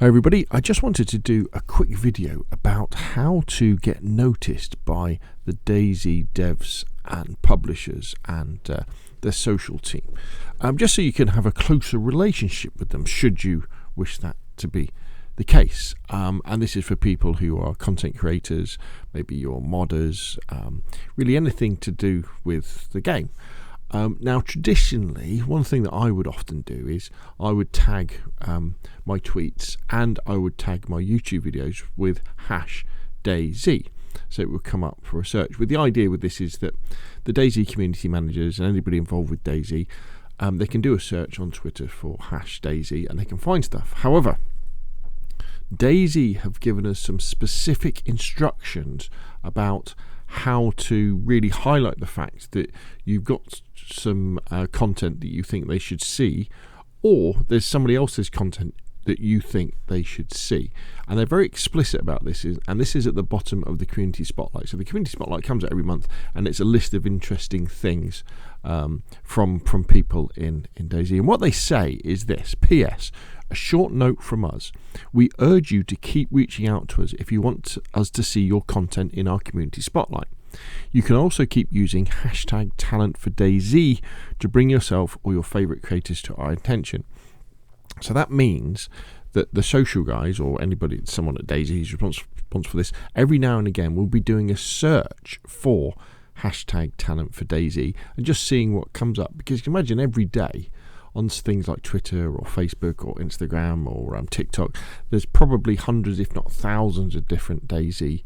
Hi everybody, I just wanted to do a quick video about how to get noticed by the DayZ devs and publishers and their social team, just so you can have a closer relationship with them should you wish that to be the case. And this is for people who are content creators, maybe you're modders, really anything to do with the game. Now, traditionally, one thing that I would often do is I would tag my tweets and I would tag my YouTube videos with #DayZ. So it would come up for a search. But the idea with this is that the DayZ community managers and anybody involved with DayZ, they can do a search on Twitter for #DayZ and they can find stuff. However, DayZ have given us some specific instructions about how to really highlight the fact that you've got some content that you think they should see, or there's somebody else's content that you think they should see. And they're very explicit about this, and this is at the bottom of the community spotlight. So the community spotlight comes out every month, and it's a list of interesting things from people in DayZ. And what they say is this: PS, a short note from us. We urge you to keep reaching out to us if you want us to see your content in our community spotlight. You can also keep using #TalentForDayZ to bring yourself or your favourite creators to our attention. So that means that the social guys or anybody, someone at DayZ who's responsible for this, every now and again will be doing a search for #TalentForDayZ and just seeing what comes up. Because you can imagine every day on things like Twitter or Facebook or Instagram or TikTok, there's probably hundreds, if not thousands, of different DayZ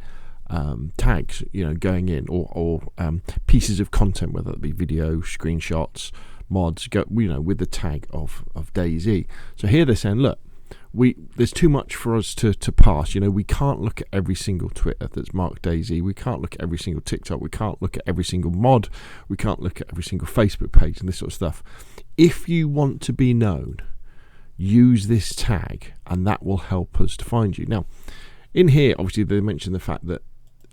tags, going in, or pieces of content, whether it be video, screenshots, mods, with the tag of DayZ. So here they're saying, look, there's too much for us to pass. We can't look at every single Twitter that's marked DayZ. We can't look at every single TikTok. We can't look at every single mod. We can't look at every single Facebook page and this sort of stuff. If you want to be known, use this tag, and that will help us to find you. Now, in here, obviously, they mention the fact that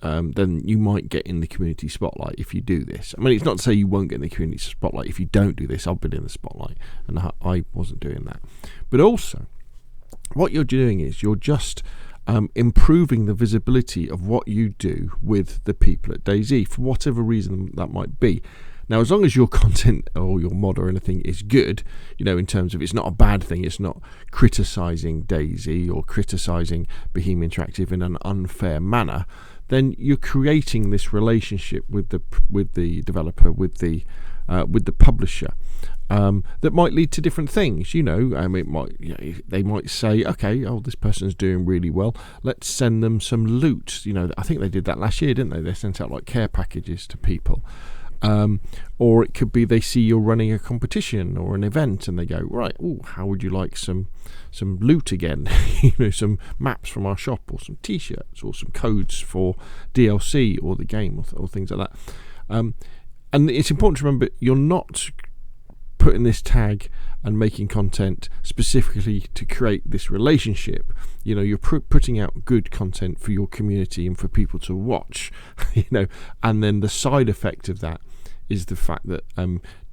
then you might get in the community spotlight if you do this. I mean, it's not to say you won't get in the community spotlight if you don't do this. I've been in the spotlight, and I wasn't doing that. But also, what you're doing is you're just improving the visibility of what you do with the people at DayZ, for whatever reason that might be. Now, as long as your content or your mod or anything is good, in terms of it's not a bad thing, it's not criticising DayZ or criticising Bohemia Interactive in an unfair manner, then you're creating this relationship with the developer, with the publisher, that might lead to different things. They might say, okay, this person's doing really well, let's send them some loot. I think they did that last year, didn't they? They sent out like care packages to people. Or it could be they see you're running a competition or an event and they go, right, how would you like some loot again? Some maps from our shop, or some t-shirts, or some codes for DLC or the game, or things like that. And it's important to remember, you're not putting this tag and making content specifically to create this relationship. You're putting out good content for your community and for people to watch, and then the side effect of that is the fact that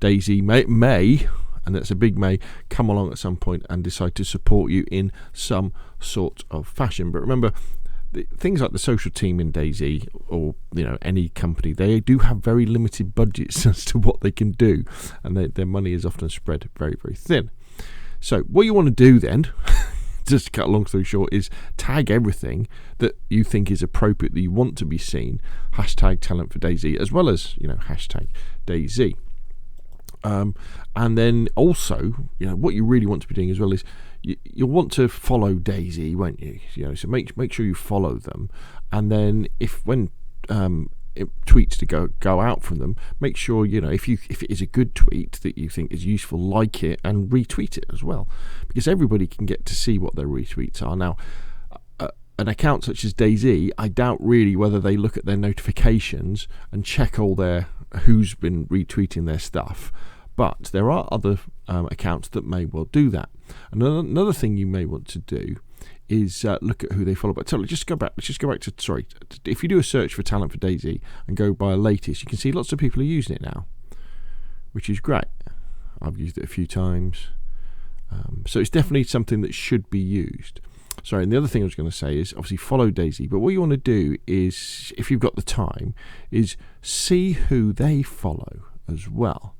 DayZ may, and that's a big may, come along at some point and decide to support you in some sort of fashion. But remember, things like the social team in DayZ, or any company, they do have very limited budgets as to what they can do, and their money is often spread very, very thin. So what you want to do then, just to cut a long story short, is tag everything that you think is appropriate, that you want to be seen, #TalentForDayZ, as well as #DayZ. And then also, what you really want to be doing as well is you'll want to follow DayZ, won't you? So make sure you follow them, and then when tweets to go out from them, make sure if it is a good tweet that you think is useful, like it and retweet it as well, because everybody can get to see what their retweets are. Now, an account such as DayZ, I doubt really whether they look at their notifications and check all who's been retweeting their stuff. But there are other accounts that may well do that. Another thing you may want to do is look at who they follow. But let's just go back to, if you do a search for #TalentForDayZ and go by latest, you can see lots of people are using it now, which is great. I've used it a few times. So it's definitely something that should be used. Sorry, and the other thing I was going to say is obviously follow DayZ, but what you want to do is, if you've got the time, is see who they follow as well.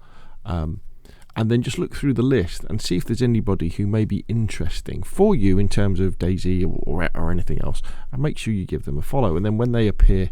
And then just look through the list and see if there's anybody who may be interesting for you in terms of DayZ or anything else, and make sure you give them a follow. And then when they appear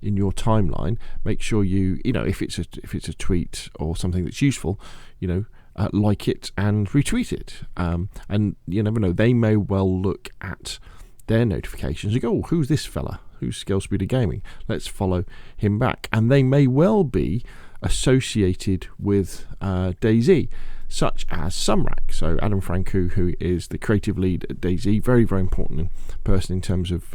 in your timeline, make sure you know, if it's a tweet or something that's useful, you know, like it and retweet it. And you never know, they may well look at their notifications and go, oh, who's this fella? Who's Scale Speeder Gaming? Let's follow him back. And they may well be associated with DayZ, such as Sumrak. So Adam Franku, who is the creative lead at DayZ, very, very important person in terms of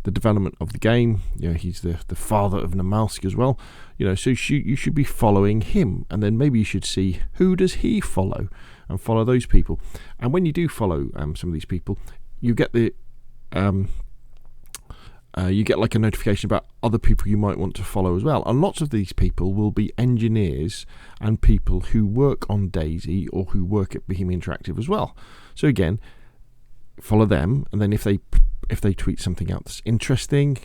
the development of the game. You know, he's the father of Namalsk as well. You know, so you should be following him, and then maybe you should see who does he follow, and follow those people. And when you do follow some of these people, you get the you get like a notification about other people you might want to follow as well. And lots of these people will be engineers and people who work on DayZ or who work at Bohemia Interactive as well. So again, follow them, and then if they tweet something out that's interesting,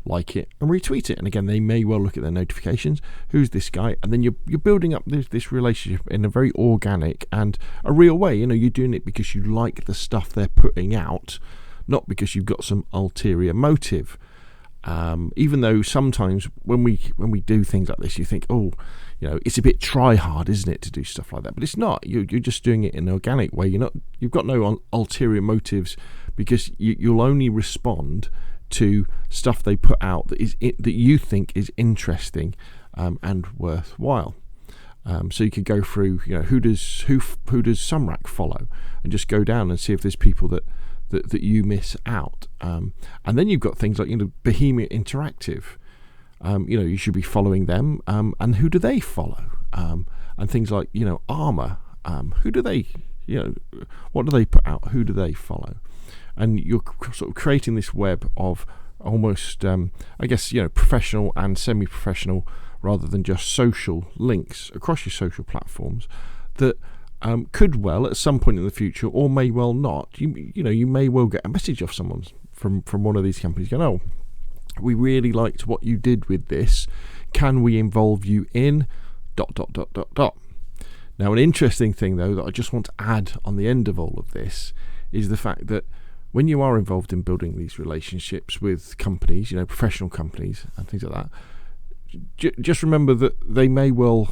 like it and retweet it. And again, they may well look at their notifications. Who's this guy? And then you're building up this relationship in a very organic and a real way. You know, you're doing it because you like the stuff they're putting out, not because you've got some ulterior motive. Even though sometimes when we do things like this, you think, oh, you know, it's a bit try hard, isn't it, to do stuff like that? But it's not. You're just doing it in an organic way. You've got no ulterior motives, because you'll only respond to stuff they put out that you think is interesting and worthwhile. So you could go through, you know, who does Sumrak follow, and just go down and see if there's people that you miss out. And then you've got things like, you know, Bohemia Interactive. You know, you should be following them. And who do they follow? And things like, you know, Armour. Who do they, you know, what do they put out? Who do they follow? And you're sort of creating this web of almost, I guess, you know, professional and semi-professional, rather than just social links across your social platforms that could well at some point in the future, or may well not. You know, you may well get a message off someone from one of these companies going, oh, we really liked what you did with this. Can we involve you in ... Now, an interesting thing, though, that I just want to add on the end of all of this is the fact that when you are involved in building these relationships with companies, you know, professional companies and things like that, just remember that they may well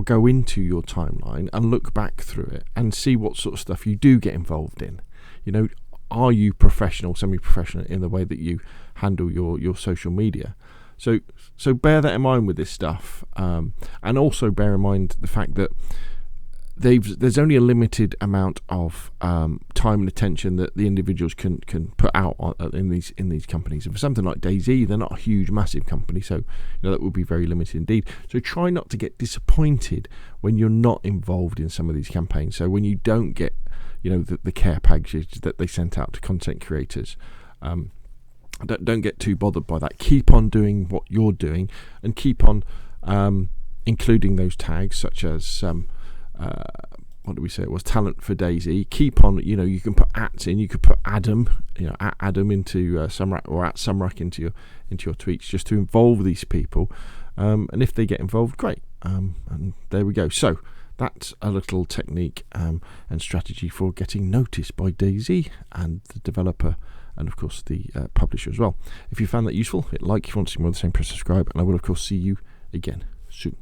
go into your timeline and look back through it and see what sort of stuff you do get involved in. You know, are you professional, semi-professional in the way that you handle your social media? So bear that in mind with this stuff, and also bear in mind the fact that there's only a limited amount of time and attention that the individuals can put out in these companies. And for something like DayZ, they're not a huge, massive company, so you know that would be very limited indeed. So try not to get disappointed when you're not involved in some of these campaigns. So when you don't get, you know, the care packages that they sent out to content creators, don't get too bothered by that. Keep on doing what you're doing, and keep on including those tags such as what did we say it was, talent for DayZ. Keep on, you know, you can put @ in, you could put Adam, you know, at Adam into Sumrak, or at Sumrak into your tweets, just to involve these people, and if they get involved, great. And there we go. So that's a little technique and strategy for getting noticed by DayZ and the developer, and of course the publisher as well. If you found that useful, hit like. If you want to see more of the same, press subscribe, and I will of course see you again soon.